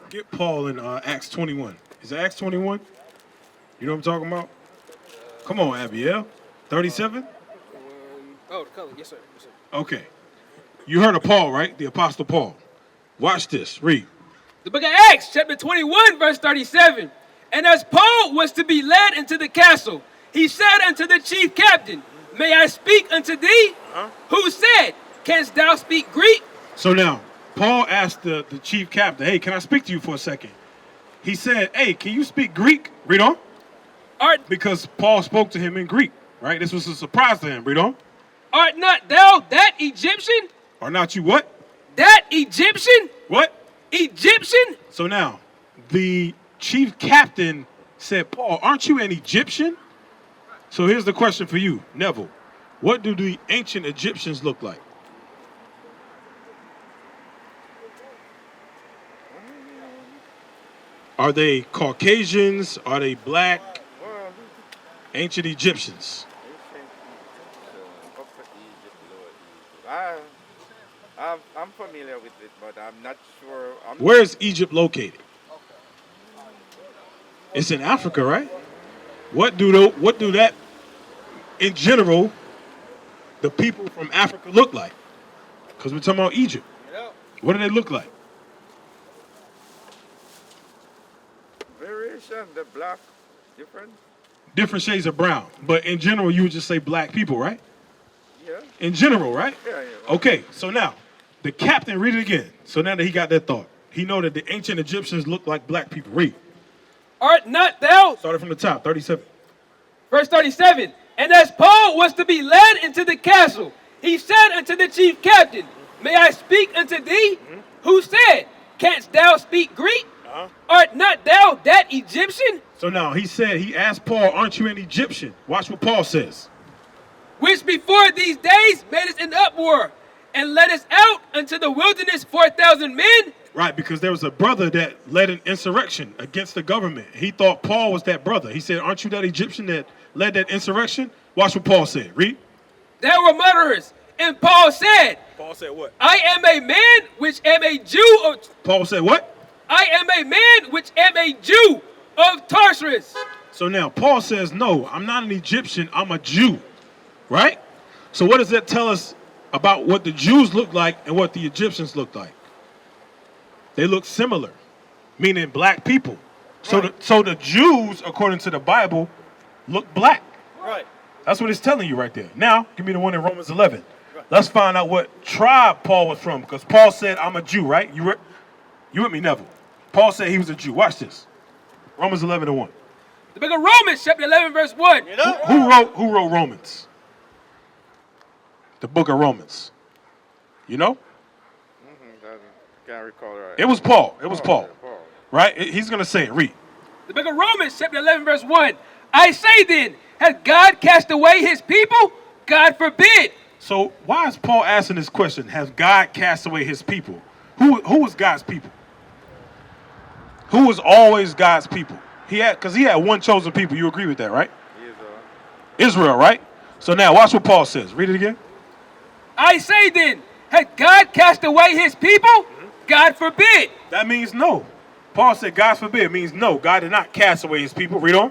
Get Paul in Acts 21. Is it Acts 21? You know what I'm talking about? Come on, Abiel. 37? Oh, the color. Yes, sir. Yes, sir. Okay. You heard of Paul, right? The Apostle Paul. Watch this. Read. The book of Acts, chapter 21, verse 37. And as Paul was to be led into the castle, he said unto the chief captain, May I speak unto thee? Who said, Canst thou speak Greek? So now, Paul asked the chief captain, hey, can I speak to you for a second? He said, hey, can you speak Greek? Read on. Art, Because Paul spoke to him in Greek, right? This was a surprise to him. Read on. art not thou that Egyptian? Or not you what? That Egyptian? What? Egyptian? So now, the chief captain said, Paul, aren't you an Egyptian? So here's the question for you, Neville. What do the ancient Egyptians look like? Are they Caucasians? Are they black? Ancient Egyptians. I'm familiar with it, but I'm not sure. Where is Egypt located? It's in Africa, right? What do that, in general, the people from Africa look like? Because we're talking about Egypt. What do they look like? Variation, the black, different. Different shades of brown. But in general, you would just say black people, right? Yeah. In general, right? Yeah. Okay, so now, the captain, read it again. So now that he got that thought, he know that the ancient Egyptians look like black people. Read. Art not thou? Started from the top, 37. Verse 37. And as Paul was to be led into the castle, he said unto the chief captain, May I speak unto thee? Who said, Canst thou speak Greek? Art not thou that Egyptian? So now he asked Paul, aren't you an Egyptian? Watch what Paul says. Which before these days made us an uproar, and led us out unto the wilderness 4,000 men? Right, because there was a brother that led an insurrection against the government. He thought Paul was that brother. He said, aren't you that Egyptian that led that insurrection? Watch what Paul said. Read. There were murderers. And Paul said, Paul said what? I am a man which am a Jew of... Paul said what? I am a man which am a Jew of Tarsus. So now Paul says, no, I'm not an Egyptian, I'm a Jew. Right? So what does that tell us about what the Jews look like and what the Egyptians look like? They look similar, meaning black people. Right. So the Jews, according to the Bible, look black. Right. That's what it's telling you right there. Now, give me the one in Romans 11. Right. Let's find out what tribe Paul was from, because Paul said, I'm a Jew, right? You with me, Neville? Paul said he was a Jew. Watch this. Romans 11:1. The book of Romans, chapter 11, verse 1. You know? Who wrote Romans? The book of Romans. You know? Can't recall right. It was Paul. It was Paul. Yeah, Paul. Right? He's going to say it. Read. The book of Romans, chapter 11, verse 1. I say then, has God cast away his people? God forbid. So why is Paul asking this question? Has God cast away his people? Who was God's people? Who was always God's people? Because he had one chosen people. You agree with that, right? Israel, right? So now watch what Paul says. Read it again. I say then, has God cast away his people? God forbid. That means no. Paul said God forbid means no. God did not cast away his people. Read on.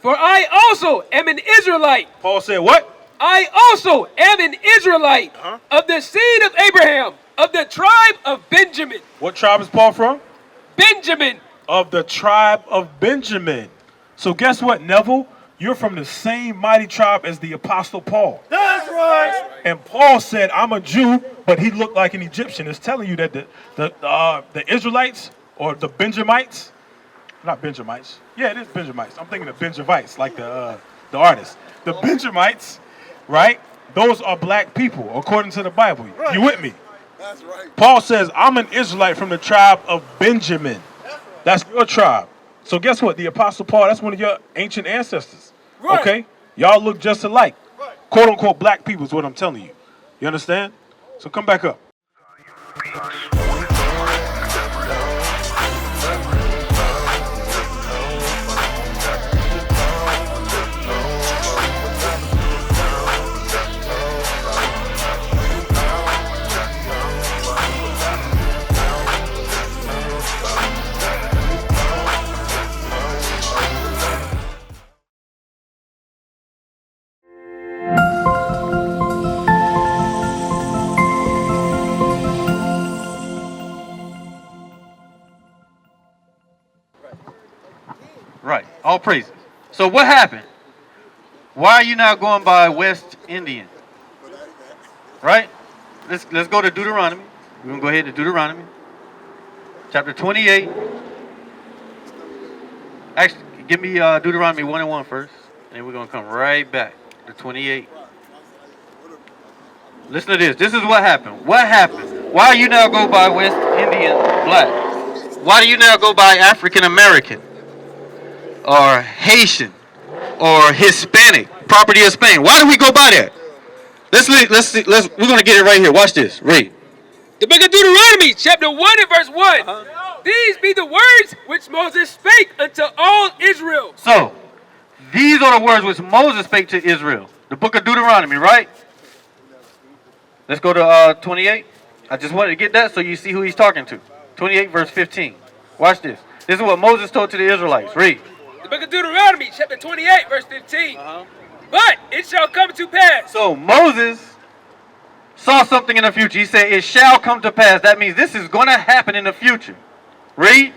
For I also am an Israelite. Paul said what? I also am an Israelite of the seed of Abraham, of the tribe of Benjamin. What tribe is Paul from? Benjamin. Of the tribe of Benjamin. So guess what, Neville? You're from the same mighty tribe as the Apostle Paul. That's right. And Paul said, I'm a Jew, but he looked like an Egyptian. It's telling you that the Israelites or the Benjamites, not Benjamites. Yeah, it is Benjamites. I'm thinking of Benjavites, like the artist. The Benjamites, right? Those are black people, according to the Bible. Right. You with me? That's right. Paul says, I'm an Israelite from the tribe of Benjamin. That's your tribe. So guess what? The Apostle Paul, that's one of your ancient ancestors. Right. Okay? Y'all look just alike. Right. Quote unquote black people is what I'm telling you. You understand? So come back up. Right. All praises. So what happened? Why are you now going by West Indian? Right? Let's go to Deuteronomy. We're gonna go ahead to Deuteronomy, chapter 28. Actually, give me Deuteronomy 1 and 1 first, and then we're gonna come right back to 28. Listen to this. This is what happened. What happened? Why you now go by West Indian black? Why do you now go by African American or Haitian or Hispanic, property of Spain? Why do we go by that? We're gonna get it right here. Watch this. Read. The book of Deuteronomy, chapter 1 and verse 1. These be the words which Moses spake unto all Israel. So, these are the words which Moses spake to Israel. The book of Deuteronomy, right? Let's go to 28. I just wanted to get that so you see who he's talking to. 28 verse 15. Watch this. This is what Moses told to the Israelites. Read. The book of Deuteronomy, chapter 28, verse 15. But it shall come to pass. So Moses saw something in the future. He said, it shall come to pass. That means this is going to happen in the future. Read.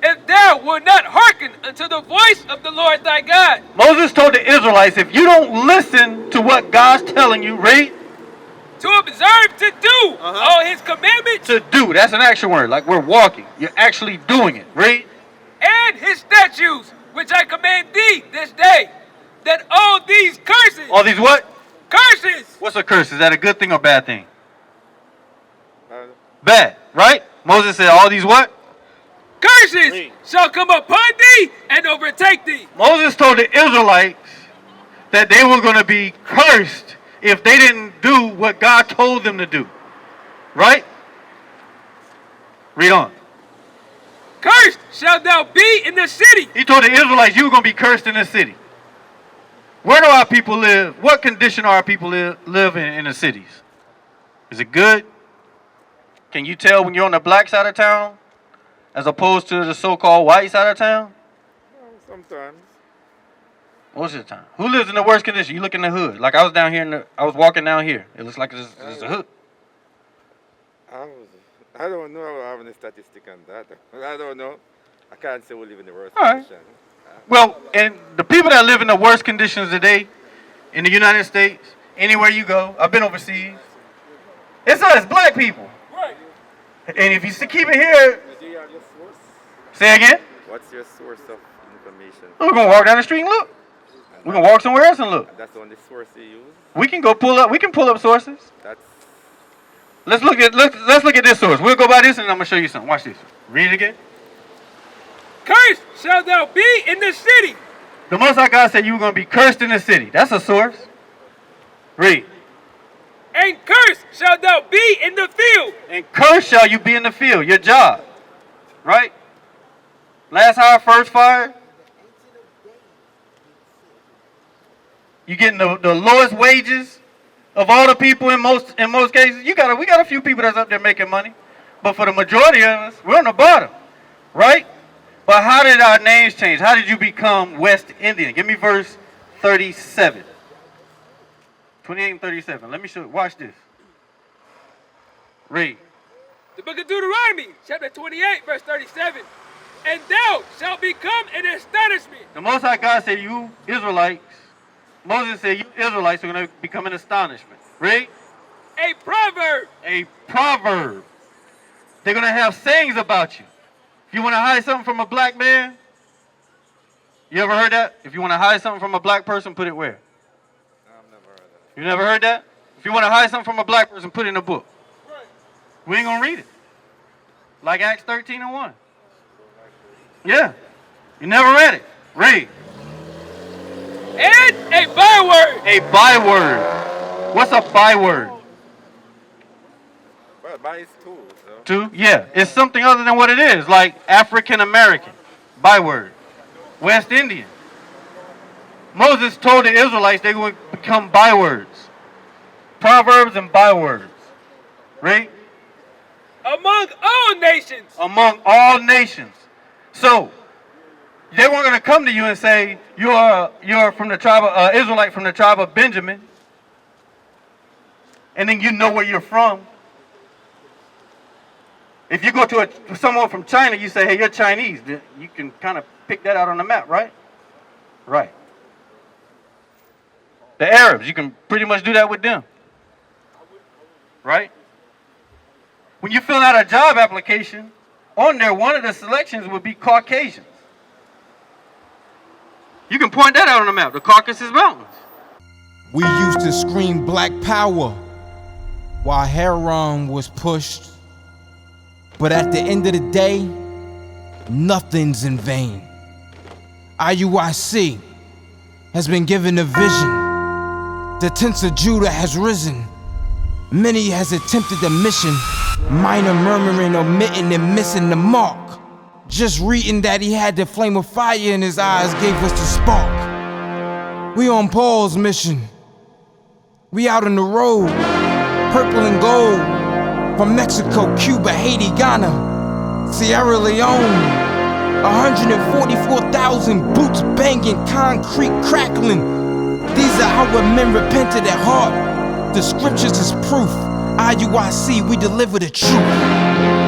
If thou wilt not hearken unto the voice of the Lord thy God. Moses told the Israelites, if you don't listen to what God's telling you, read. To observe to do all his commandments. To do. That's an action word. Like we're walking. You're actually doing it. Read. And his statutes, which I command thee this day. That all these curses. All these what? Curses. What's a curse? Is that a good thing or bad thing? Bad. Right? Moses said all these what? Curses shall come upon thee and overtake thee. Moses told the Israelites that they were going to be cursed if they didn't do what God told them to do. Right? Read on. Cursed shalt thou be in the city. He told the Israelites you were going to be cursed in the city. Where do our people live? What condition are our people live in the cities? Is it good? Can you tell when you're on the black side of town as opposed to the so-called white side of town? Sometimes. Most of the time. Who lives in the worst condition? You look in the hood. Like I was down here, I was walking down here. It looks like there's a hood. I don't know. I don't have any statistic on that. I don't know. I can't say we live in the worst All right. condition. Well, and the people that live in the worst conditions today in the United States, anywhere you go, I've been overseas, it's us, black people. Right. And if you keep it here, Do you have your source? say again, What's your source of information? we're going to walk down the street and look. We're going to walk somewhere else and look. That's the only source you use? We can pull up sources. That's Let's look at this source. We'll go by this and I'm going to show you something. Watch this. Read it again. Cursed shalt thou be in the city. The Most High God said you were going to be cursed in the city. That's a source. Read. And cursed shalt thou be in the field. And cursed shall you be in the field, your job. Right? Last hire, first fire. You getting the lowest wages of all the people in most cases. We got a few people that's up there making money. But for the majority of us, we're on the bottom. Right? But how did our names change? How did you become West Indian? Give me verse 37. 28 and 37. Let me show you. Watch this. Read. The book of Deuteronomy, chapter 28, verse 37. And thou shalt become an astonishment. The Most High God said, you Israelites, Moses said, you Israelites are going to become an astonishment. Read. A proverb. A proverb. They're going to have sayings about you. If you want to hide something from a black man, you ever heard that? If you want to hide something from a black person, put it where? I've never heard that. You never heard that? If you want to hide something from a black person, put it in a book. We ain't going to read it. Like Acts 13 and 1. Yeah. You never read it. Read. And a byword. A byword. What's a byword? Well, by his tools. To? Yeah. It's something other than what it is. Like African American. Byword. West Indian. Moses told the Israelites they would become bywords. Proverbs and bywords. Right? Among all nations. Among all nations. So, they weren't going to come to you and say, you're from the tribe of, Israelite from the tribe of Benjamin. And then you know where you're from. If you go to someone from China, you say, hey, you're Chinese. You can kind of pick that out on the map, right? Right. The Arabs, you can pretty much do that with them. Right? When you fill out a job application, on there, one of the selections would be Caucasians. You can point that out on the map, the Caucasus Mountains. We used to scream black power while Heron was pushed. But at the end of the day, nothing's in vain. IUIC has been given a vision. The tents of Judah has risen. Many has attempted the mission, minor murmuring, omitting, and missing the mark. Just reading that he had the flame of fire in his eyes gave us the spark. We on Paul's mission. We out on the road, purple and gold, from Mexico, Cuba, Haiti, Ghana, Sierra Leone. 144,000 boots banging, concrete crackling. These are our men repented at heart. The scriptures is proof. IUIC, we deliver the truth.